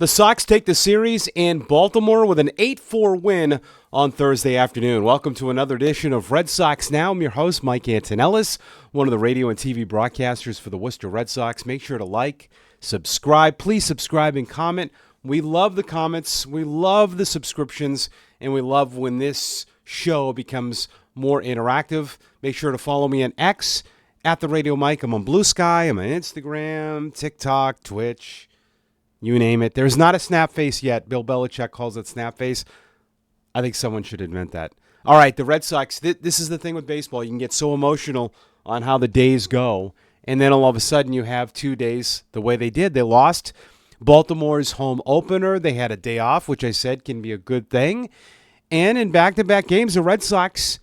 The Sox take the series in Baltimore with an 8-4 win on Thursday afternoon. Welcome to another edition of Red Sox Now. I'm your host, Mike Antonellis, one of the radio and TV broadcasters for the Worcester Red Sox. Make sure to like, subscribe. Please subscribe and comment. We love the comments, we love the subscriptions, and we love when this show becomes more interactive. Make sure to follow me on X, at the Radio Mike. I'm on Blue Sky, I'm on Instagram, TikTok, Twitch. You name it. There's not a snap face yet. Bill Belichick calls it snap face. I think someone should invent that. All right, the Red Sox, this is the thing with baseball. You can get so emotional on how the days go, and then all of a sudden you have 2 days the way they did. They lost Baltimore's home opener. They had a day off, which I said can be a good thing. And in back-to-back games, the Red Sox,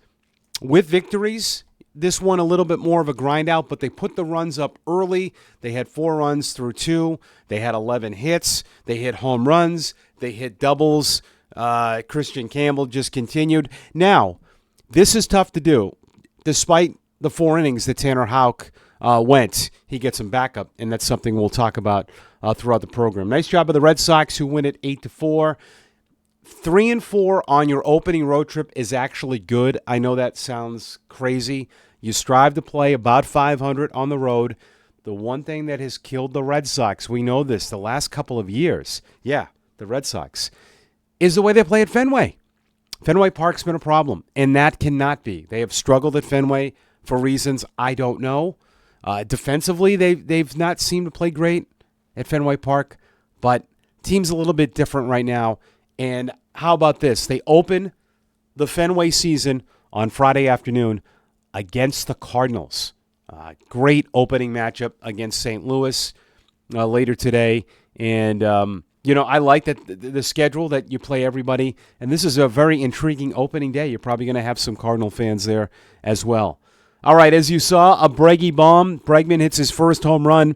with victories, this one a little bit more of a grind out, but they put the runs up early. They had 4 runs through 2. They had 11 hits. They hit home runs. They hit doubles. Kristian Campbell just continued. Now, this is tough to do. Despite the 4 innings that Tanner Houck went, he gets some backup, and that's something we'll talk about throughout the program. Nice job of the Red Sox, who win it 8-4. 3-4 on your opening road trip is actually good. I know that sounds crazy. You strive to play about 500 on the road. The one thing that has killed the Red Sox, we know this the last couple of years, the Red Sox, is the way they play at Fenway. Fenway Park's been a problem, and that cannot be. They have struggled at Fenway for reasons I don't know. Defensively, they've not seemed to play great at Fenway Park, but team's a little bit different right now. And how about this? They open the Fenway season on Friday afternoon against the Cardinals. Great opening matchup against St. Louis later today. And, I like that the schedule that you play everybody. And this is a very intriguing opening day. You're probably going to have some Cardinal fans there as well. All right, as you saw, a Breggy bomb. Bregman hits his first home run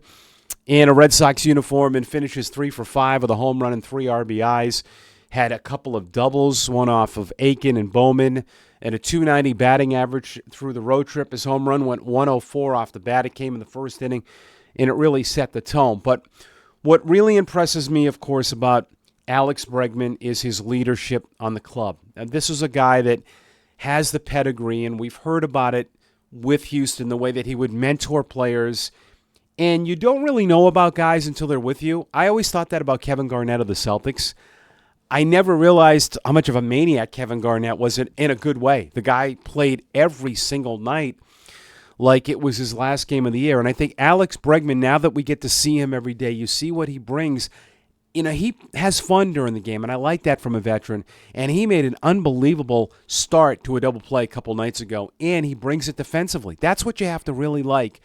in a Red Sox uniform and finishes 3 for 5 with a home run and 3 RBIs. Had a couple of doubles, one off of Aiken and Bowman, and a .290 batting average through the road trip. His home run went 104 off the bat. It came in the first inning, and it really set the tone. But what really impresses me, of course, about Alex Bregman is his leadership on the club. And this is a guy that has the pedigree, and we've heard about it with Houston, the way that he would mentor players. And you don't really know about guys until they're with you. I always thought that about Kevin Garnett of the Celtics. I never realized how much of a maniac Kevin Garnett was in a good way. The guy played every single night like it was his last game of the year. And I think Alex Bregman, now that we get to see him every day, you see what he brings. He has fun during the game, and I like that from a veteran. And he made an unbelievable start to a double play a couple nights ago, and he brings it defensively. That's what you have to really like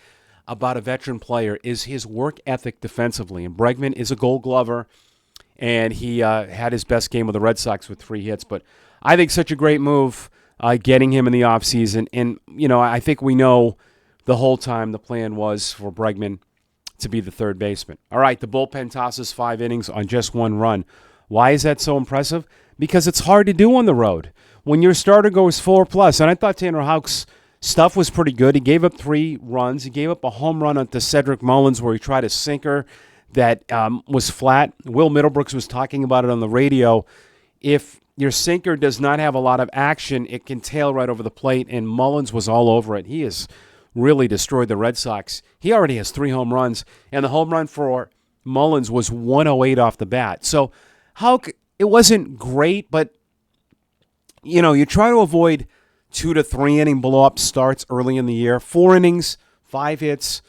about a veteran player is his work ethic defensively. And Bregman is a Gold Glover. And he had his best game with the Red Sox with 3 hits. But I think such a great move getting him in the offseason. And, I think we know the whole time the plan was for Bregman to be the third baseman. All right, the bullpen tosses 5 innings on just 1 run. Why is that so impressive? Because it's hard to do on the road. When your starter goes 4+, and I thought Tanner Houck's stuff was pretty good. He gave up 3 runs. He gave up a home run onto Cedric Mullins where he tried a sinker that was flat. Will Middlebrooks was talking about it on the radio. If your sinker does not have a lot of action, it can tail right over the plate, and Mullins was all over it. He has really destroyed the Red Sox. He already has 3 home runs, and the home run for Mullins was 108 off the bat. So it wasn't great, but, you try to avoid 2 to 3 inning blow-up starts early in the year. 4 innings, 5 hits,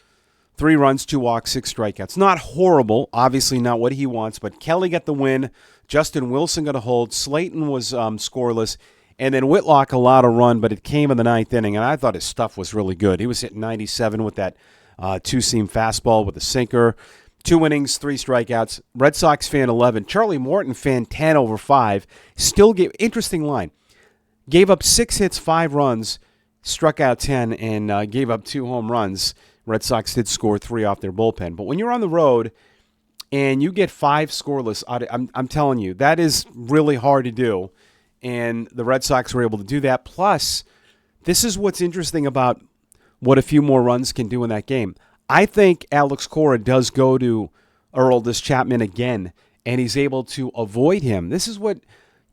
3 runs, 2 walks, 6 strikeouts. Not horrible, obviously not what he wants, but Kelly got the win. Justin Wilson got a hold. Slayton was scoreless. And then Whitlock allowed a run, but it came in the 9th inning, and I thought his stuff was really good. He was hitting 97 with that 2-seam fastball with a sinker. 2 innings, 3 strikeouts. Red Sox fan 11. Charlie Morton fan 10 over 5. Still gave, interesting line, gave up 6 hits, 5 runs, struck out 10, and gave up 2 home runs. Red Sox did score 3 off their bullpen. But when you're on the road and you get 5 scoreless, I'm telling you, that is really hard to do. And the Red Sox were able to do that. Plus, this is what's interesting about what a few more runs can do in that game. I think Alex Cora does go to Aroldis Chapman again and he's able to avoid him. This is what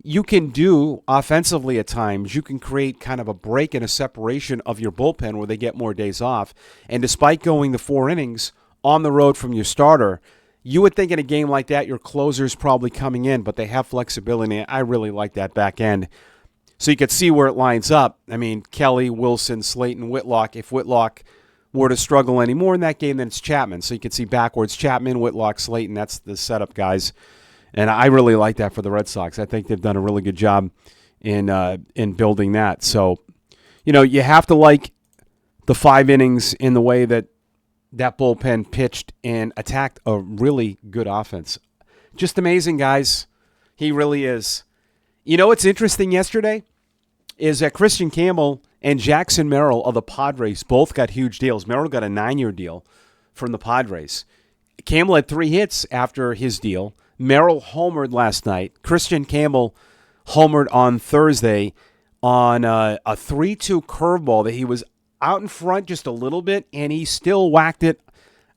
you can do offensively at times. You can create kind of a break and a separation of your bullpen where they get more days off. And despite going the 4 innings on the road from your starter, you would think in a game like that your closer's probably coming in, but they have flexibility. I really like that back end. So you could see where it lines up. I mean, Kelly, Wilson, Slayton, Whitlock. If Whitlock were to struggle anymore in that game, then it's Chapman. So you could see backwards Chapman, Whitlock, Slayton. That's the setup, guys. And I really like that for the Red Sox. I think they've done a really good job in building that. So, you have to like the 5 innings in the way that bullpen pitched and attacked a really good offense. Just amazing, guys. He really is. What's interesting yesterday is that Kristian Campbell and Jackson Merrill of the Padres both got huge deals. Merrill got a 9-year deal from the Padres. Campbell had 3 hits after his deal. Merrill homered last night. Kristian Campbell homered on Thursday on a 3-2 curveball that he was out in front just a little bit, and he still whacked it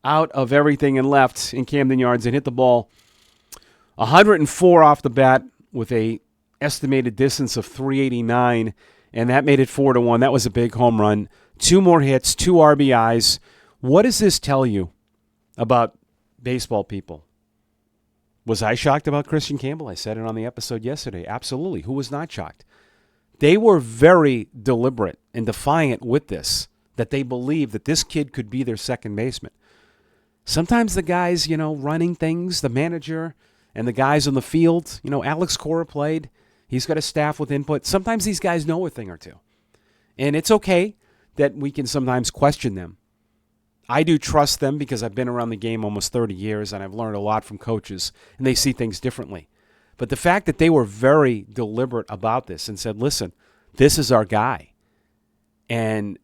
out of everything and left in Camden Yards and hit the ball 104 off the bat with a estimated distance of 389, and that made it 4-1. That was a big home run. 2 more hits, 2 RBIs. What does this tell you about baseball people? Was I shocked about Kristian Campbell? I said it on the episode yesterday. Absolutely. Who was not shocked? They were very deliberate and defiant with this, that they believed that this kid could be their second baseman. Sometimes the guys, running things, the manager and the guys on the field, Alex Cora played. He's got a staff with input. Sometimes these guys know a thing or two. And it's okay that we can sometimes question them. I do trust them because I've been around the game almost 30 years and I've learned a lot from coaches, and they see things differently. But the fact that they were very deliberate about this and said, listen, this is our guy. And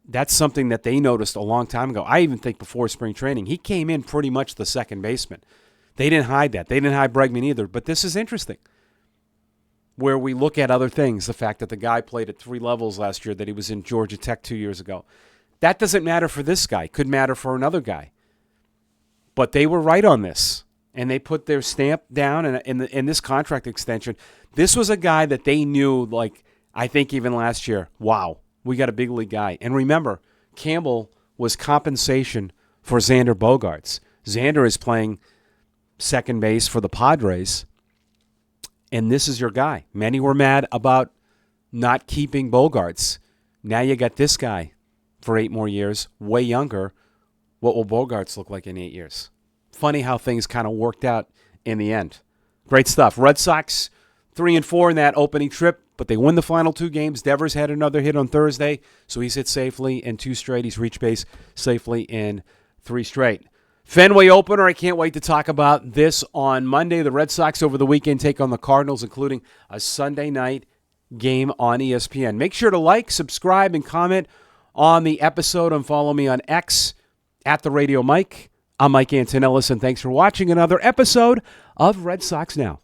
that's something that they noticed a long time ago. I even think before spring training, he came in pretty much the second baseman. They didn't hide that. They didn't hide Bregman either. But this is interesting, where we look at other things, the fact that the guy played at 3 levels last year, that he was in Georgia Tech 2 years ago. That doesn't matter for this guy. Could matter for another guy. But they were right on this, and they put their stamp down in this contract extension. This was a guy that they knew, I think even last year, wow, we got a big league guy. And remember, Campbell was compensation for Xander Bogaerts. Xander is playing second base for the Padres, and this is your guy. Many were mad about not keeping Bogaerts. Now you got this guy for 8 more years, way younger. What will Bogaerts look like in 8 years? Funny how things kind of worked out in the end. Great stuff. Red Sox 3-4 in that opening trip, but they win the final 2 games. Devers had another hit on Thursday, so he's hit safely in 2 straight. He's reached base safely in 3 straight. Fenway opener, I can't wait to talk about this on Monday. The Red Sox over the weekend take on the Cardinals, including a Sunday night game on ESPN. Make sure to like, subscribe, and comment on the episode, and follow me on X at The Radio Mike. I'm Mike Antonellis, and thanks for watching another episode of Red Sox Now.